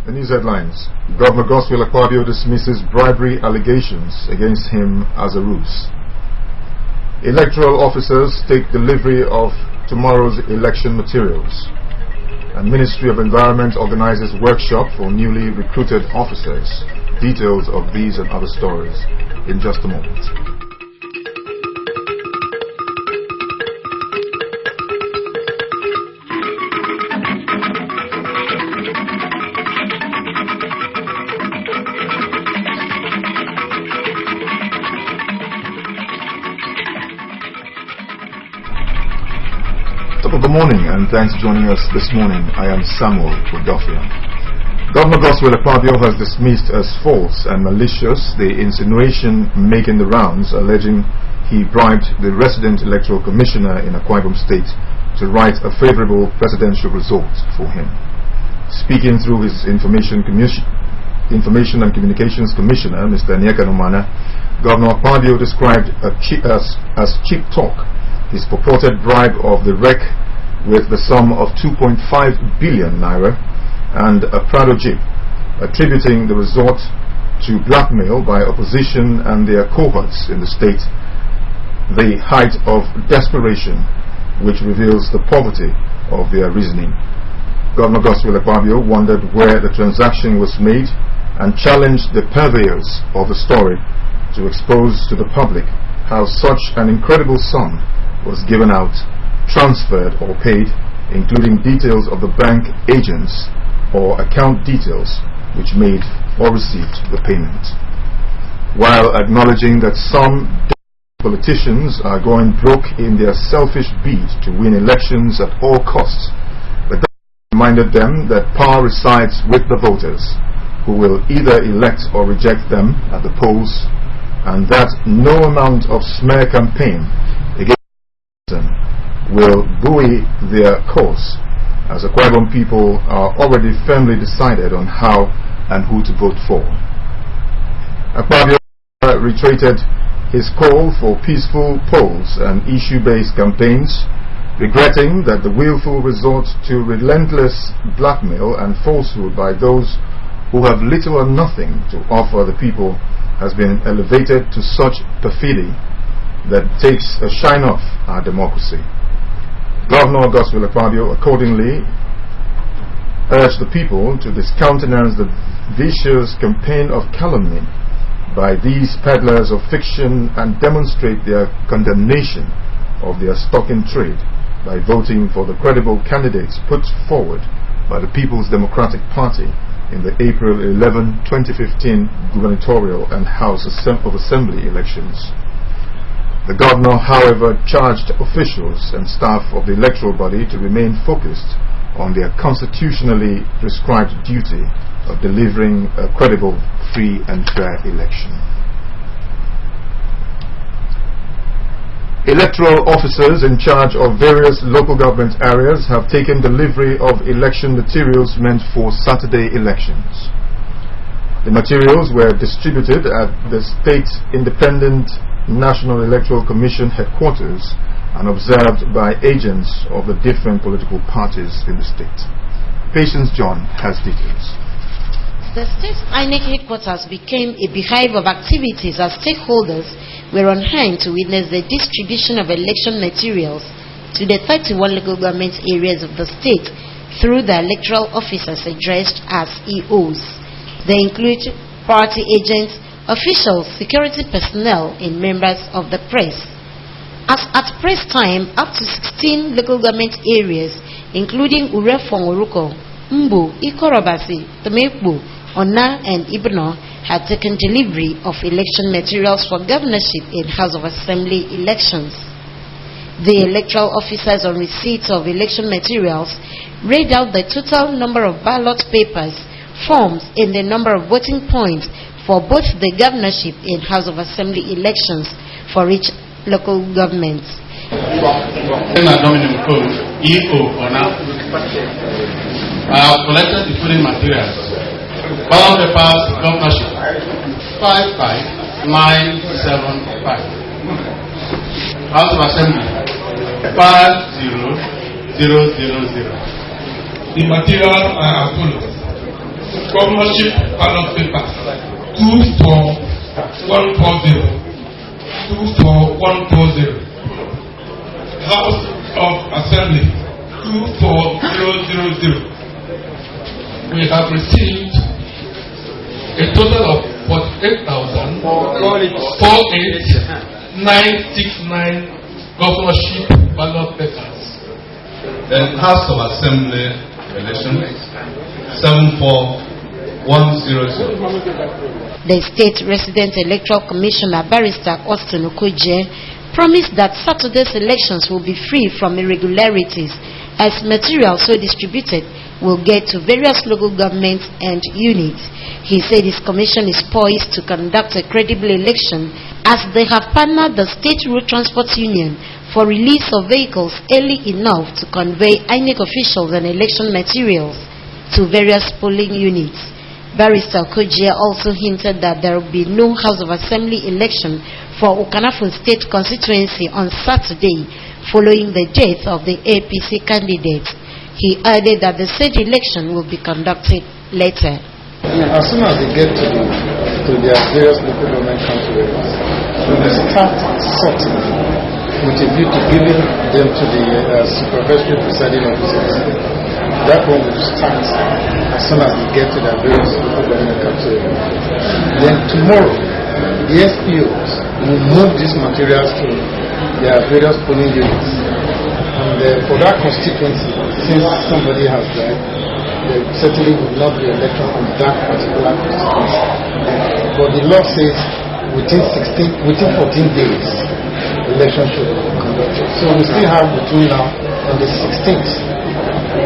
The news headlines. Governor Godswill Akpabio dismisses bribery allegations against him as a ruse. Electoral officers take delivery of tomorrow's election materials. And Ministry of Environment organizes workshop for newly recruited officers. Details of these and other stories in just a moment. Good morning and thanks for joining us this morning. I am Samuel Udofia. Governor Godswill Akpabio has dismissed as false and malicious the insinuation making the rounds alleging he bribed the resident electoral commissioner in Akwa Ibom State to write a favorable presidential result for him. Speaking through his Information and Communications Commissioner, Mr. Nyeka Numana, Governor Akpabio described as cheap talk his purported bribe of the REC with the sum of 2.5 billion naira and a Prado Jeep, attributing the resort to blackmail by opposition and their cohorts in the state, the height of desperation which reveals the poverty of their reasoning. Governor Godswill Akpabio wondered where the transaction was made and challenged the purveyors of the story to expose to the public how such an incredible sum was given out, transferred or paid, including details of the bank agents or account details which made or received the payment. While acknowledging that some politicians are going broke in their selfish bid to win elections at all costs, the government reminded them that power resides with the voters, who will either elect or reject them at the polls, and that no amount of smear campaign against them will buoy their cause, as the Akwa Ibom people are already firmly decided on how and who to vote for. Akpabio reiterated his call for peaceful polls and issue-based campaigns, regretting that the willful resort to relentless blackmail and falsehood by those who have little or nothing to offer the people has been elevated to such perfidy that takes a shine off our democracy. Governor Godswill Akpabio accordingly urged the people to discountenance the vicious campaign of calumny by these peddlers of fiction and demonstrate their condemnation of their stock in trade by voting for the credible candidates put forward by the People's Democratic Party in the April 11, 2015 gubernatorial and House of Assembly elections. The governor, however, charged officials and staff of the electoral body to remain focused on their constitutionally prescribed duty of delivering a credible, free and fair election. Electoral officers in charge of various local government areas have taken delivery of election materials meant for Saturday elections. The materials were distributed at the State Independent National Electoral Commission headquarters and observed by agents of the different political parties in the state. Patience John has details. The state INEC headquarters became a beehive of activities as stakeholders were on hand to witness the distribution of election materials to the 31 local government areas of the state through the electoral officers addressed as EOs. They include party agents, officials, security personnel, and members of the press. As at press time, up to 16 local government areas, including Urefong Oruko, Mbu, Ikorobasi, Temekbu, Ona, and Ibno, had taken delivery of election materials for governorship and House of Assembly elections. The electoral officers on receipt of election materials read out the total number of ballot papers, forms, and the number of voting points for both the governorship and House of Assembly elections for each local government. I have collected the following materials. Ballot papers, governorship, 55975. House of Assembly, 50000. The materials are as follows. Governorship ballot paper 24140. 24140. House of Assembly 24000. We have received a total of 48,48969 governorship ballot papers. Then House of Assembly election 74100. The State Resident Electoral Commissioner, Barrister Austin Okuje, promised that Saturday's elections will be free from irregularities as material so distributed will get to various local governments and units. He said his commission is poised to conduct a credible election as they have partnered the State Road Transport Union for release of vehicles early enough to convey INEC officials and election materials to various polling units. Barrister Okojie also hinted that there will be no House of Assembly election for Okanafon State constituency on Saturday following the death of the APC candidate. He added that the said election will be conducted later. As soon as they get to their various local government council areas, we will start sorting with a view to giving them to the supervisory presiding officers. That one will start as soon as they get to their various local government council areas. Then tomorrow, the SPOs will move these materials to their various polling units. And for that constituency, since somebody has died, there certainly will not be election on that particular constituency. But the law says within 14 days, election should be conducted. So we still have between now and the 16th,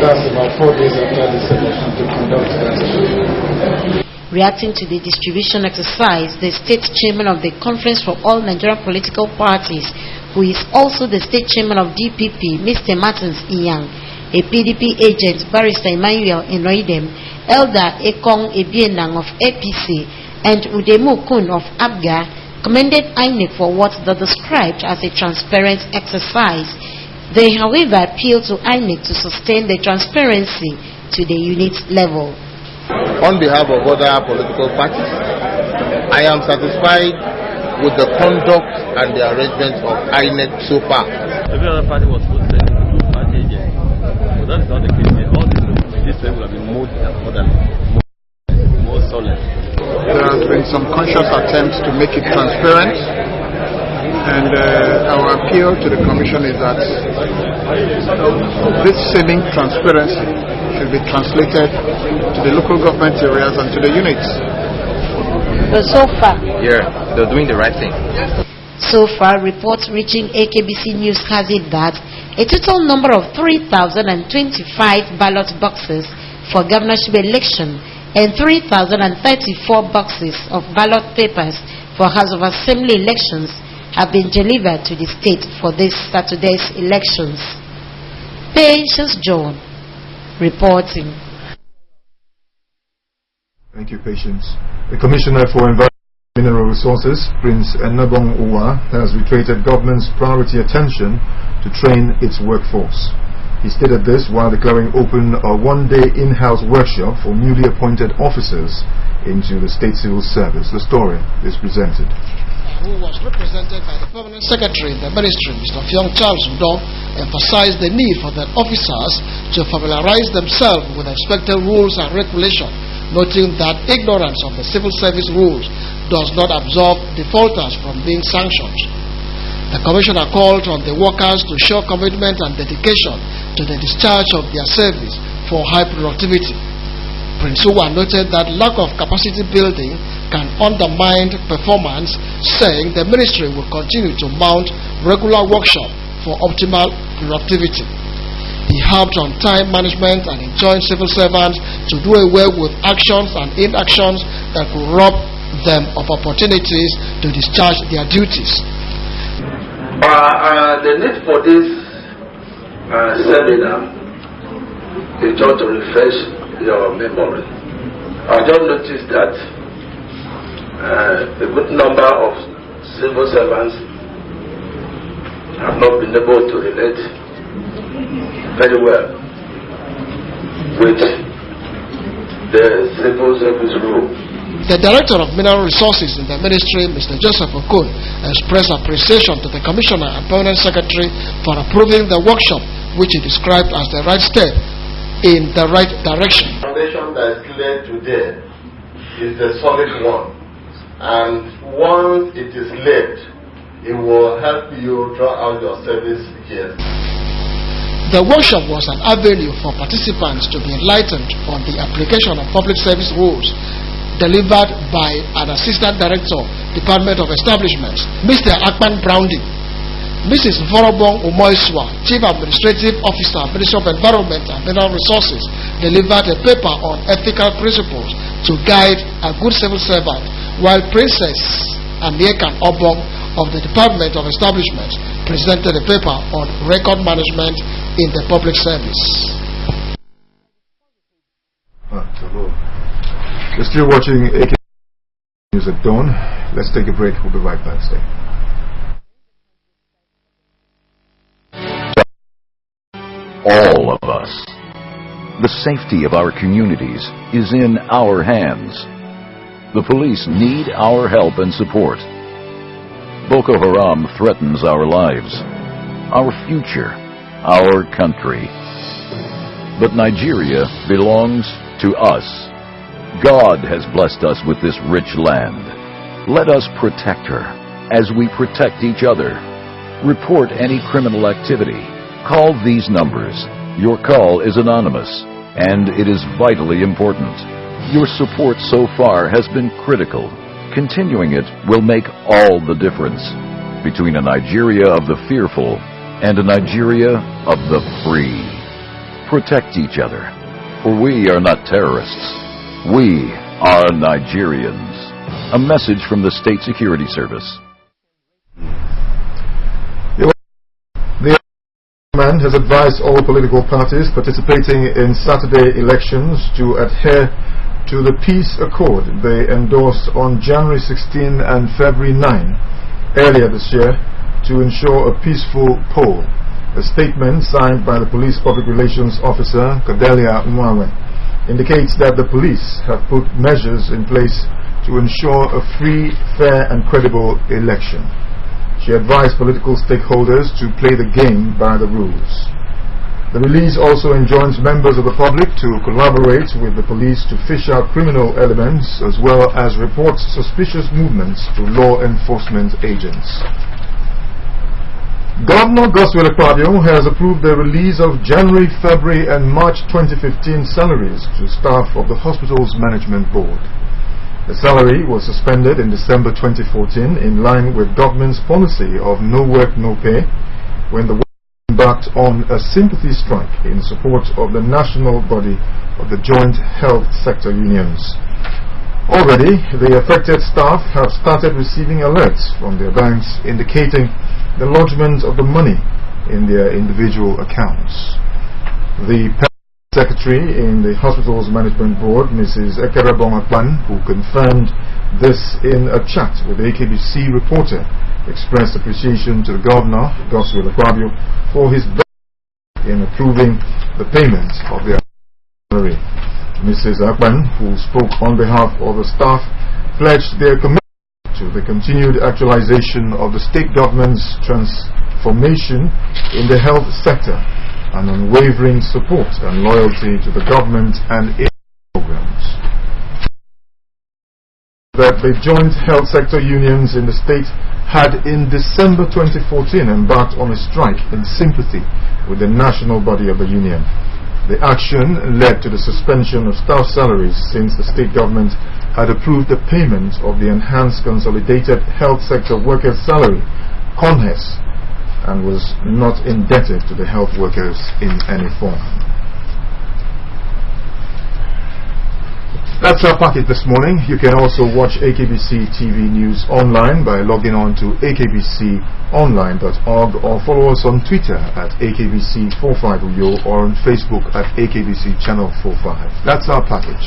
that's about 4 days after this election, to conduct that election. Reacting to the distribution exercise, the state chairman of the Conference for All Nigerian Political Parties, who is also the state chairman of DPP, Mr. Martins Iyang, a PDP agent, Barrister Emmanuel Inoidem, Elder Ekong Ebienang of APC, and Udemu Kun of ABGA, commended INEC for what they described as a transparent exercise. They, however, appealed to INEC to sustain the transparency to the unit level. On behalf of other political parties, I am satisfied with the conduct and the arrangements of INEC so far. Every other party was posted to party agents. But that is not the case. All this way will have been more solid. There has been some conscious attempts to make it transparent, and our appeal to the Commission is that this seeming transparency should be translated to the local government areas and to the units. So far, they're doing the right thing. So far, reports reaching AKBC News has it that a total number of 3,025 ballot boxes for governorship election and 3,034 boxes of ballot papers for House of Assembly elections have been delivered to the state for this Saturday's elections. Patience John reporting. Thank you, Patience. The Commissioner for Environment and Mineral Resources, Prince Enabong Uwa, has reiterated government's priority attention to train its workforce. He stated this while declaring open a one-day in-house workshop for newly appointed officers into the State Civil Service. The story is presented. Who was represented by the Permanent Secretary in the Ministry, Mr. Fiong Charles Udo, emphasized the need for the officers to familiarize themselves with expected rules and regulations, noting that ignorance of the civil service rules does not absolve defaulters from being sanctioned. The Commissioner called on the workers to show commitment and dedication to the discharge of their service for high productivity. Prince Uwa noted that lack of capacity building can undermine performance, saying the ministry will continue to mount regular workshops for optimal productivity. He harped on time management and enjoined civil servants to do away with actions and inactions that could rob them of opportunities to discharge their duties. The need for this seminar is just to refresh your memory. I just noticed that a good number of civil servants have not been able to relate very well with the civil service rule. The Director of Mineral Resources in the Ministry, Mr. Joseph Okon, expressed appreciation to the Commissioner and Permanent Secretary for approving the workshop, which he described as the right step in the right direction. The foundation that is laid today is the solid one, and once it is laid, it will help you draw out your service here. The workshop was an avenue for participants to be enlightened on the application of public service rules, delivered by an Assistant Director, Department of Establishments, Mr. Akpan Browning. Mrs. Vorobong Umoiswa, Chief Administrative Officer, Ministry of Environment and Mineral Resources, delivered a paper on ethical principles to guide a good civil servant, while Princess Amiekan Obong of the Department of Establishments presented a paper on record management in the public service. You're still watching AK News at Dawn. Let's take a break. We'll be right back. Stay. All of us. The safety of our communities is in our hands. The police need our help and support. Boko Haram threatens our lives, our future, our country. But Nigeria belongs to us. God has blessed us with this rich land. Let us protect her as we protect each other. Report any criminal activity. Call these numbers. Your call is anonymous, and it is vitally important. Your support so far has been critical. Continuing it will make all the difference between a Nigeria of the fearful and a Nigeria of the free. Protect each other, for we are not terrorists. We are Nigerians. A message from the State Security Service. The man has advised all political parties participating in Saturday elections to adhere to the peace accord they endorsed on January 16 and February 9 earlier this year to ensure a peaceful poll. A statement signed by the Police Public Relations Officer, Cordelia Mwawe, indicates that the police have put measures in place to ensure a free, fair and credible election. She advised political stakeholders to play the game by the rules. The release also enjoins members of the public to collaborate with the police to fish out criminal elements as well as report suspicious movements to law enforcement agents. Governor Godswill Akpabio has approved the release of January, February and March 2015 salaries to staff of the hospital's management board. The salary was suspended in December 2014 in line with government's policy of no work, no pay when the embarked on a sympathy strike in support of the national body of the joint health sector unions. Already, the affected staff have started receiving alerts from their banks indicating the lodgement of the money in their individual accounts. The secretary in the hospital's management board, Mrs. Ekerabong Akpan, who confirmed this in a chat with the AKBC reporter, expressed appreciation to the governor, Godswill Akpabio, for his in approving the payment of their salary. Mrs. Akpan, who spoke on behalf of the staff, pledged their commitment to the continued actualization of the state government's transformation in the health sector and unwavering support and loyalty to the government and its programs. That the joint health sector unions in the state had in December 2014 embarked on a strike in sympathy with the national body of the union. The action led to the suspension of staff salaries since the state government had approved the payment of the Enhanced Consolidated Health Sector Workers' Salary, CONHES, and was not indebted to the health workers in any form. That's our packet this morning. You can also watch AKBC TV News online by logging on to akbconline.org or follow us on Twitter at AKBC45Uyo or on Facebook at AKBC Channel 45. That's our package.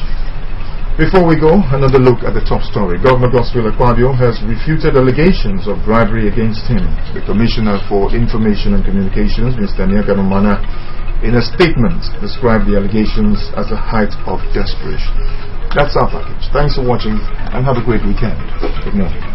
Before we go, another look at the top story. Governor Godswill Akpabio has refuted allegations of bribery against him. The Commissioner for Information and Communications, Mr. Nyaka Nomana, in a statement, described the allegations as a height of desperation. That's our package. Thanks for watching and have a great weekend. Good morning.